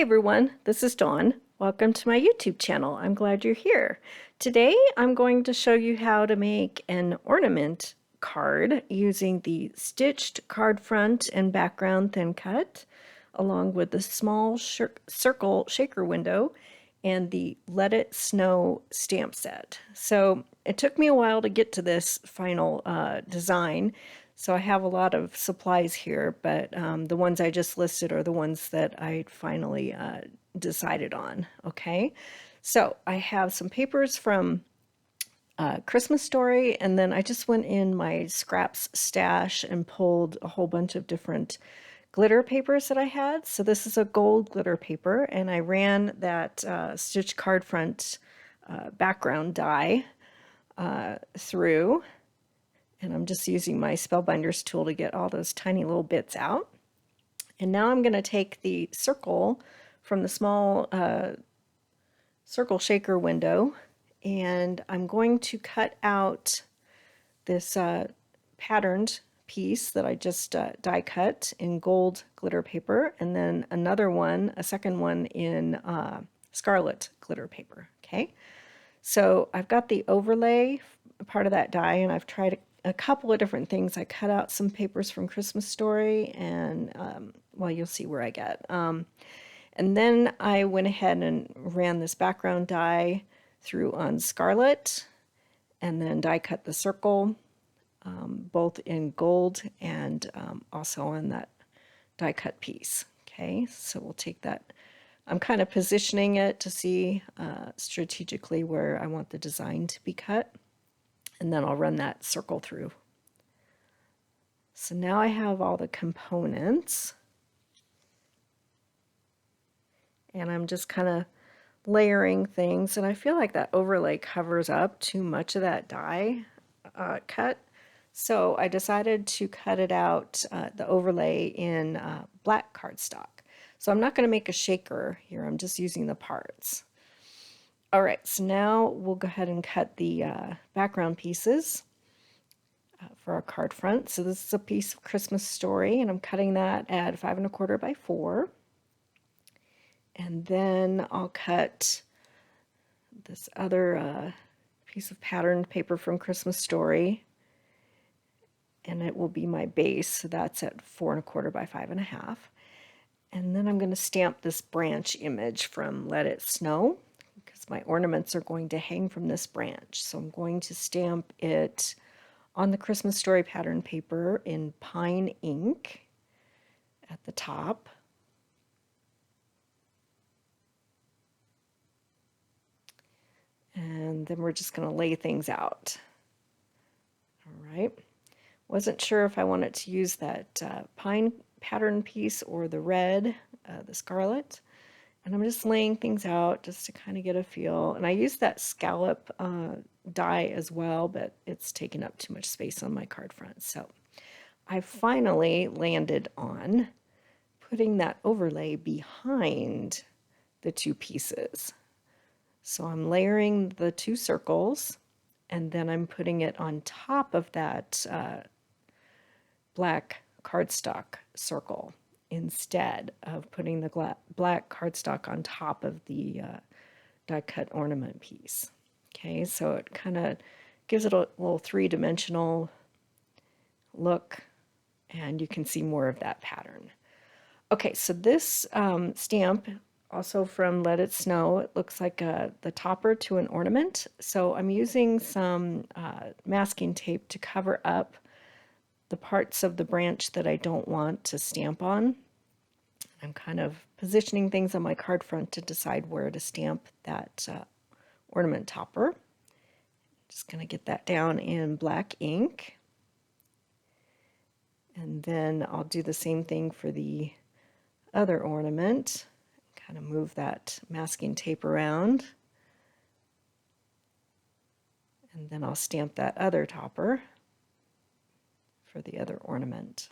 Hey everyone, this is Dawn. Welcome to my YouTube channel. I'm glad you're here. Today I'm going to show you how to make an ornament card using the stitched card front and background thin cut, along with the small circle shaker window and the Let It Snow stamp set. So it took me a while to get to this final design. So I have a lot of supplies here, but the ones I just listed are the ones that I finally decided on, okay? So I have some papers from Christmas Story, and then I just went in my scraps stash and pulled a whole bunch of different glitter papers that I had. So this is a gold glitter paper, and I ran that stitched card front background die through. And I'm just using my Spellbinders tool to get all those tiny little bits out. And now I'm going to take the circle from the small circle shaker window, and I'm going to cut out this patterned piece that I just die cut in gold glitter paper, and then another one, a second one in scarlet glitter paper. Okay, so I've got the overlay part of that die, and I've tried a couple of different things. I cut out some papers from Christmas Story, and well, you'll see where I get. And then I went ahead and ran this background die through on scarlet, and then die cut the circle, both in gold and also on that die cut piece. Okay, so we'll take that. I'm kind of positioning it to see strategically where I want the design to be cut. And then I'll run that circle through. So now I have all the components. And I'm just kind of layering things. And I feel like that overlay covers up too much of that die cut. So I decided to cut it out, the overlay in black cardstock. So I'm not going to make a shaker here. I'm just using the parts. All right, so now we'll go ahead and cut the background pieces for our card front. So this is a piece of Christmas Story, and I'm cutting that at 5 1/4 by 4. And then I'll cut this other piece of patterned paper from Christmas Story, and it will be my base. So that's at 4 1/4 by 5 1/2. And then I'm going to stamp this branch image from Let It Snow, because my ornaments are going to hang from this branch. So I'm going to stamp it on the Christmas Story pattern paper in pine ink at the top. And then we're just going to lay things out. All right. Wasn't sure if I wanted to use that pine pattern piece or the red, the scarlet. And I'm just laying things out just to kind of get a feel. And I use that scallop die as well, but it's taking up too much space on my card front. So I finally landed on putting that overlay behind the two pieces. So I'm layering the two circles, and then I'm putting it on top of that black cardstock circle, instead of putting the black cardstock on top of the die cut ornament piece. Okay, so it kind of gives it a little three-dimensional look, and you can see more of that pattern. Okay, so this stamp, also from Let It Snow, it looks like the topper to an ornament. So I'm using some masking tape to cover up the parts of the branch that I don't want to stamp on. I'm kind of positioning things on my card front to decide where to stamp that ornament topper. Just going to get that down in black ink. And then I'll do the same thing for the other ornament. Kind of move that masking tape around. And then I'll stamp that other topper for the other ornament.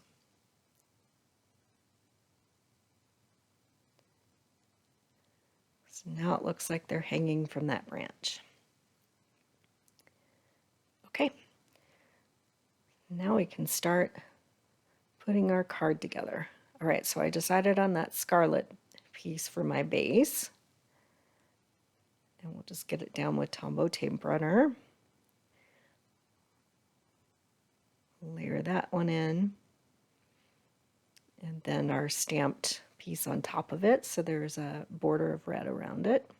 So now it looks like they're hanging from that branch. Okay, now we can start putting our card together. All right, so I decided on that scarlet piece for my base. And we'll just get it down with Tombow tape runner. Layer that one in. And then our stamped piece on top of it, so there's a border of red around it.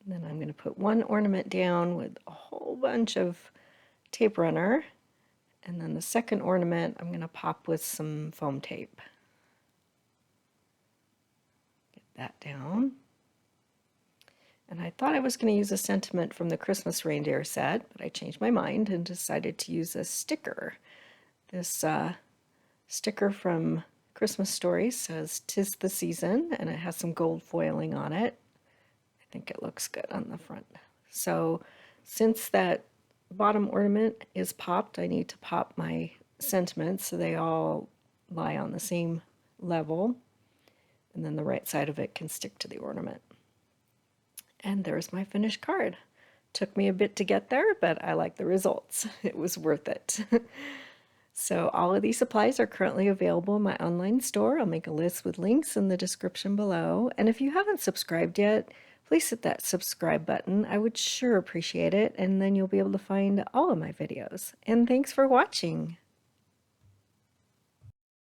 And then I'm going to put one ornament down with a whole bunch of tape runner, and then the second ornament I'm going to pop with some foam tape. Get that down. And I thought I was going to use a sentiment from the Christmas reindeer set, but I changed my mind and decided to use a sticker. This sticker from Christmas Stories says "'Tis the Season," and it has some gold foiling on it. I think it looks good on the front. So since that bottom ornament is popped, I need to pop my sentiments so they all lie on the same level, and then the right side of it can stick to the ornament. And there's my finished card. Took me a bit to get there, but I like the results. It was worth it. So all of these supplies are currently available in my online store. I'll make a list with links in the description below. And if you haven't subscribed yet, please hit that subscribe button. I would sure appreciate it. And then you'll be able to find all of my videos. And thanks for watching.